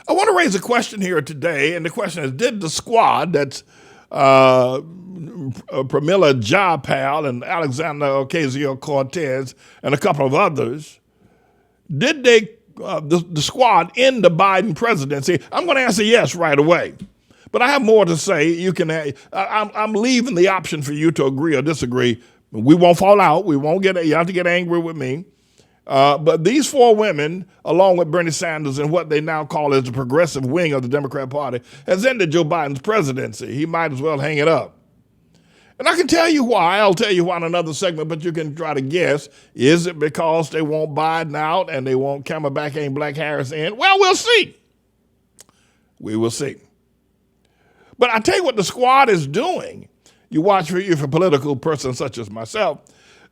I want to raise a question here today, and the question is, did the squad that's Pramila Jayapal and Alexander Ocasio-Cortez and a couple of others, did they, the squad, end the Biden presidency? I'm going to answer yes right away. But I have more to say. I'm leaving the option for you to agree or disagree. We won't fall out. You have to get angry with me. But these four women, along with Bernie Sanders and what they now call as the progressive wing of the Democrat Party, has ended Joe Biden's presidency. He might as well hang it up. And I can tell you why. I'll tell you why in another segment, but you can try to guess. Is it because they want Biden out and they want Camelback ain't Black Harris in? Well, we'll see. We will see. But I tell you what the squad is doing. You watch for you, for a political person such as myself.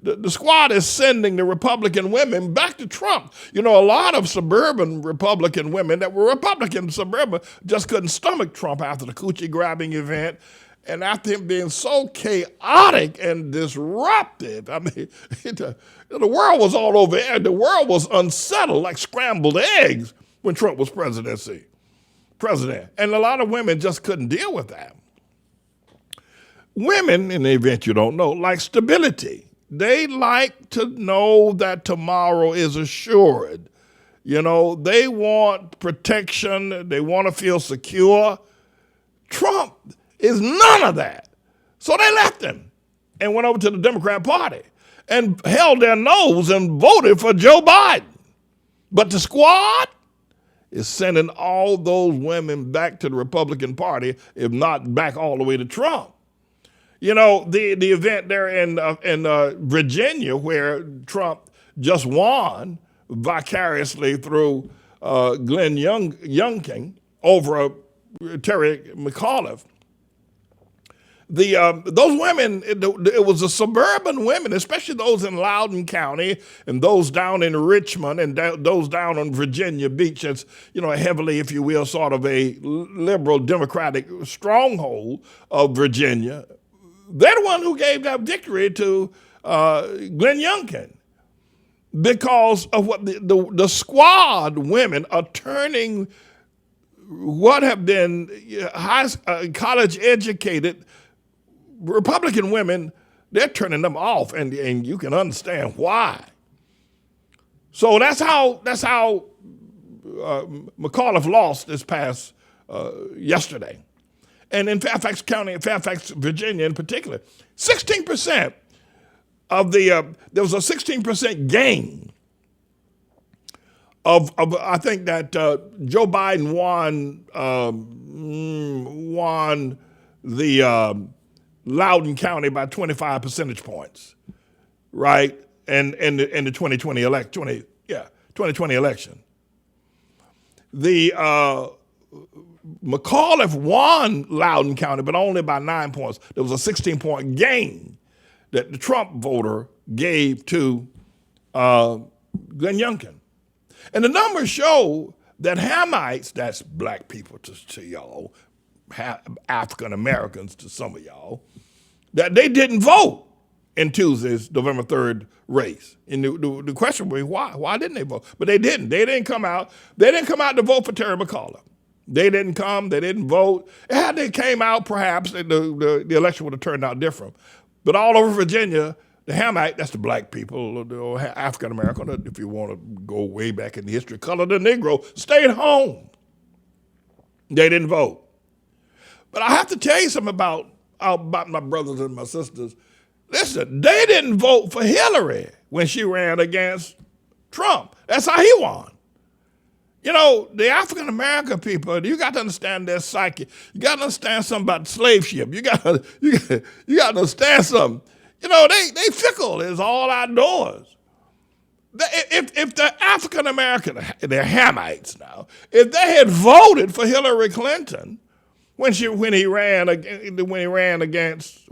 The squad is sending the Republican women back to Trump. You know, a lot of suburban Republican women that were Republican suburban just couldn't stomach Trump after the coochie grabbing event and after him being so chaotic and disruptive. I mean, the world was all over. The world was unsettled like scrambled eggs when Trump was president. And a lot of women just couldn't deal with that. Women, in the event you don't know, like stability. They like to know that tomorrow is assured. You know, they want protection. They want to feel secure. Trump is none of that. So they left him and went over to the Democrat Party and held their nose and voted for Joe Biden. But the squad is sending all those women back to the Republican Party, if not back all the way to Trump. You know, the event there in Virginia where Trump just won vicariously through Glenn Youngkin over Terry McAuliffe. Those women, it was the suburban women, especially those in Loudoun County and those down in Richmond and those down on Virginia Beach. It's, you know, heavily, if you will, sort of a liberal Democratic stronghold of Virginia. They're the one who gave that victory to Glenn Youngkin because of what the squad women are turning what have been college educated Republican women, they're turning them off, and you can understand why. So that's how McAuliffe lost this past yesterday. And in Fairfax County, Fairfax, Virginia in particular, 16% of there was a 16% gain of I think that Joe Biden won the Loudoun County by 25 percentage points, right? And in the 2020 election. The McAuliffe won Loudoun County, but only by 9 points. There was a 16-point gain that the Trump voter gave to Glenn Youngkin. And the numbers show that Hamites, that's black people to y'all, African Americans to some of y'all, that they didn't vote in Tuesday's November 3rd race. And the question was, why? Why didn't they vote? But they didn't. They didn't come out. They didn't come out to vote for Terry McAuliffe. They didn't come. They didn't vote. Had they came out, perhaps the election would have turned out different. But all over Virginia, the Hamite, that's the black people, the African American, if you want to go way back in the history, colored the Negro, stayed home. They didn't vote. But I have to tell you something about my brothers and my sisters. Listen, they didn't vote for Hillary when she ran against Trump. That's how he won. You know, the African-American people, you got to understand their psyche. You got to understand something about the slave ship. You got to understand something. You know, they fickle. It's all outdoors. If the African-American, they're Hamites now, if they had voted for Hillary Clinton when she ran against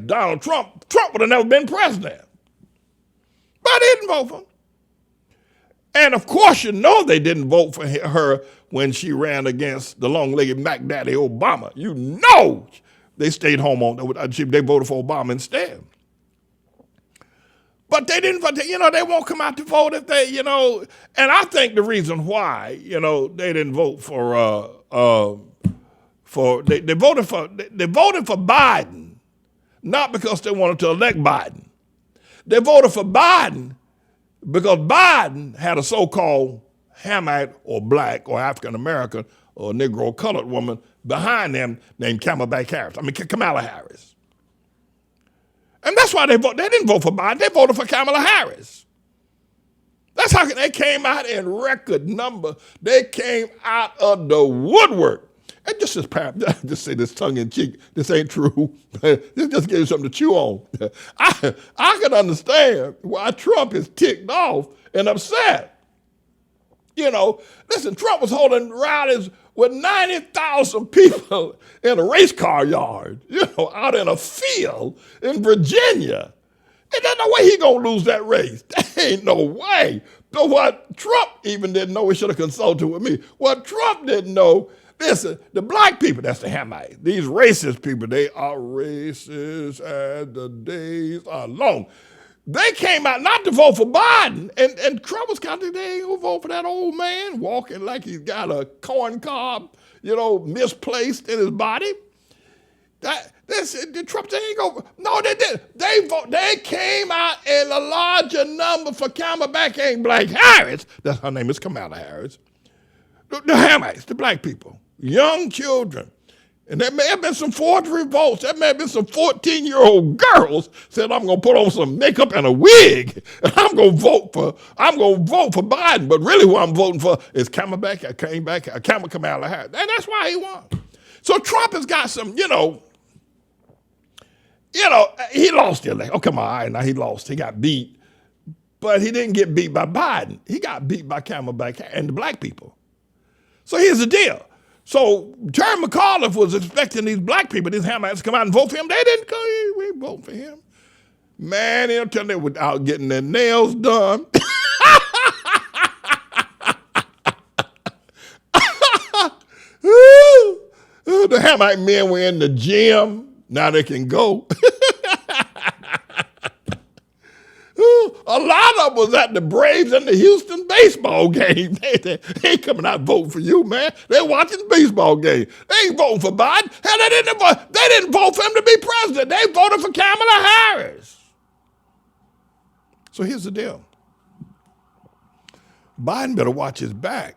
Donald Trump, Trump would have never been president. But they didn't vote for him. And of course, you know they didn't vote for her when she ran against the long-legged Mac Daddy Obama. You know they stayed home they voted for Obama instead. But they didn't vote. They won't come out to vote if they, And I think the reason why, they didn't vote they voted for Biden, not because they wanted to elect Biden. They voted for Biden because Biden had a so-called Hamite or black or African American or Negro colored woman behind them named Kamala Harris. And that's why they voted. They didn't vote for Biden. They voted for Kamala Harris. That's how they came out in record number. They came out of the woodwork. And just just say this tongue in cheek. This ain't true. This just gave you something to chew on. I can understand why Trump is ticked off and upset. Listen, Trump was holding rallies with 90,000 people in a race car yard, out in a field in Virginia. And there's no way he gonna lose that race. There ain't no way. But what Trump even didn't know, he should have consulted with me. What Trump didn't know, listen, the black people, that's the Hamites, these racist people, they are racist as the days are long. They came out not to vote for Biden, and Trump was counting, they ain't gonna vote for that old man walking like he's got a corn cob, misplaced in his body. Trump, they ain't gonna, no, they did. They came out in a larger number for Kamala Harris. That's her name is Kamala Harris. The Hamites, the black people, young children. And there may have been some forgery votes. There may have been some 14-year-old girls said, I'm going to put on some makeup and a wig, and I'm going to vote for Biden. But really who I'm voting for is Kamala Harris. And that's why he won. So Trump has got some, he lost the election. Oh, come on, all right, now he lost. He got beat. But he didn't get beat by Biden. He got beat by Kamala Harris and the black people. So here's the deal. So Terry McAuliffe was expecting these black people, these Hamites, to come out and vote for him. They didn't come. We didn't vote for him. Man, they'll tell them they were out getting their nails done. The Hamite men were in the gym. Now they can go. A lot of them was at the Braves and the Houston baseball game. They ain't coming out voting for you, man. They're watching the baseball game. They ain't voting for Biden. Hell, they didn't vote for him to be president. They voted for Kamala Harris. So here's the deal. Biden better watch his back.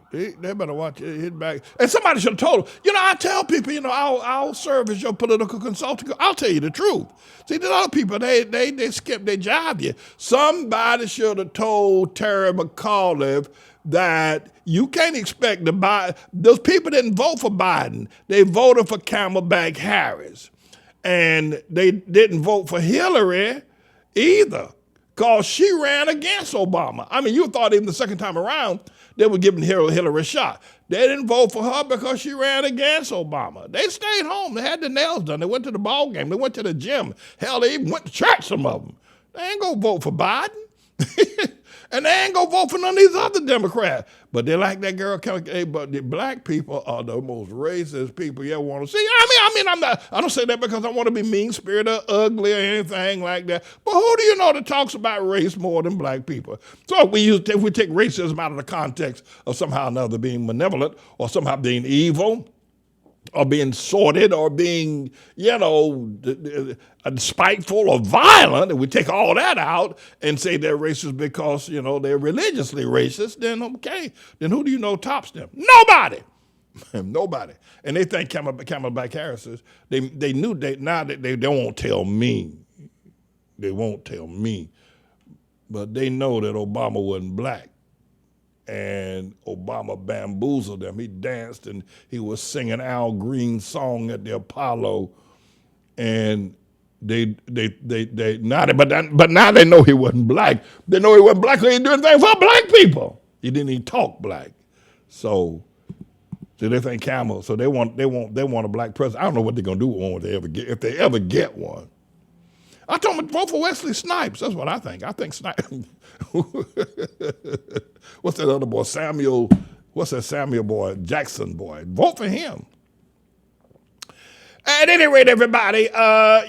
They better watch his back. And somebody should have told him. I tell people, I'll serve as your political consultant. I'll tell you the truth. See, the other people, they skip, they jive you. Somebody should have told Terry McAuliffe that you can't expect to buy. Those people didn't vote for Biden. They voted for Kamala Harris. And they didn't vote for Hillary either, because she ran against Obama. I mean, you thought even the second time around, they were giving Hillary a shot. They didn't vote for her because she ran against Obama. They stayed home. They had their nails done. They went to the ball game. They went to the gym. Hell, they even went to church, some of them. They ain't going to vote for Biden. And they ain't going to vote for none of these other Democrats. But they like that girl. But the black people are the most racist people you ever want to see. I don't say that because I want to be mean-spirited or ugly or anything like that. But who do you know that talks about race more than black people? So if we take racism out of the context of somehow or another being malevolent or somehow being evil, or being sordid, or being, spiteful or violent, and we take all that out and say they're racist because, they're religiously racist, then okay. Then who do you know tops them? Nobody. Nobody. And they think Kamala Harris is, they knew now that they won't tell me. They won't tell me. But they know that Obama wasn't black. And Obama bamboozled them. He danced and he was singing Al Green's song at the Apollo, and but now they know he wasn't black. They know he wasn't black because he didn't do anything for black people. He didn't even talk black. So they think Kamala. So they want a black president. I don't know what they're gonna do if they ever get one. I told them to vote for Wesley Snipes. That's what I think. I think Snipes. What's that other boy? What's that Samuel boy? Jackson boy. Vote for him. At any rate, everybody, the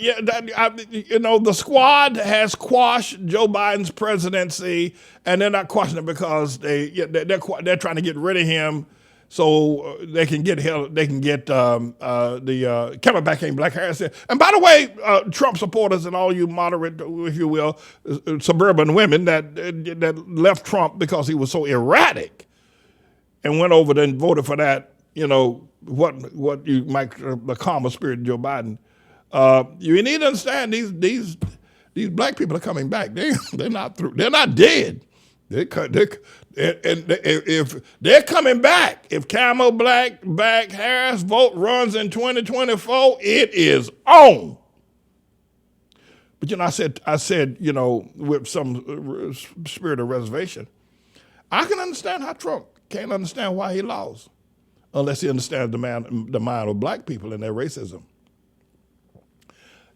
squad has quashed Joe Biden's presidency, and they're not quashing it because they're trying to get rid of him so they can get the Camelback ain't Black Harris. And by the way, Trump supporters and all you moderate, if you will, suburban women that left Trump because he was so erratic and went over there and voted for that, what you might the calmer spirit of Joe Biden. You need to understand these black people are coming back. They're not through. They're not dead. If they're coming back, if Camelback Harris vote runs in 2024, it is on. But I said, with some spirit of reservation, I can understand how Trump can't understand why he lost, unless he understands the mind of black people and their racism.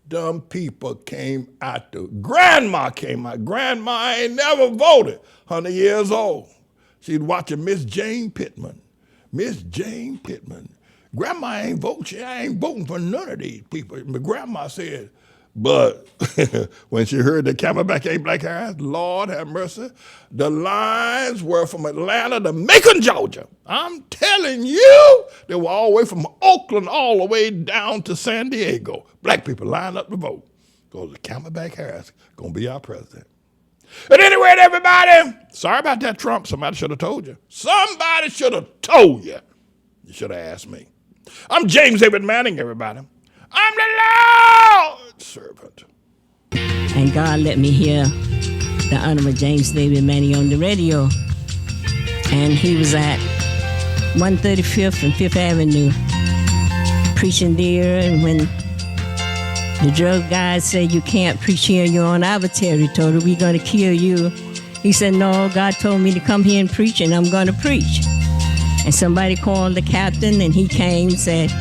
Dumb people came out. Grandma came out. Grandma ain't never voted. 100 years old. She's watching Miss Jane Pittman. Miss Jane Pittman. Grandma ain't voting. She ain't voting for none of these people. But grandma said, but when she heard that Camelback ain't Black Harris, Lord have mercy, the lines were from Atlanta to Macon, Georgia. I'm telling you, they were all the way from Oakland all the way down to San Diego. Black people lined up to vote because Camelback Harris going to be our president. At any rate, everybody, sorry about that, Trump. Somebody should have told you. Somebody should have told you. You should have asked me. I'm James David Manning, everybody. I'm the Lord servant. And God let me hear the Honorable James David Manning on the radio. And he was at 135th and 5th Avenue preaching there. And when the drug guys said, you can't preach here, you're on our territory, we're going to kill you. He said, no, God told me to come here and preach, and I'm going to preach. And somebody called the captain, and he came and said,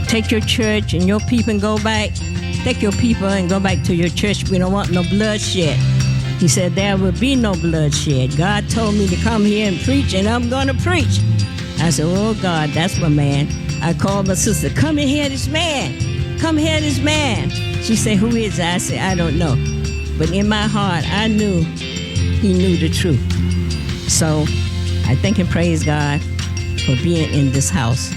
take your church and your people and go back. Take your people and go back to your church. We don't want no bloodshed. He said, there will be no bloodshed. God told me to come here and preach, and I'm going to preach. I said, oh, God, that's my man. I called my sister, come and hear this man. Come hear this man. She said, who is that? I said, I don't know. But in my heart, I knew he knew the truth. So I thank and praise God for being in this house.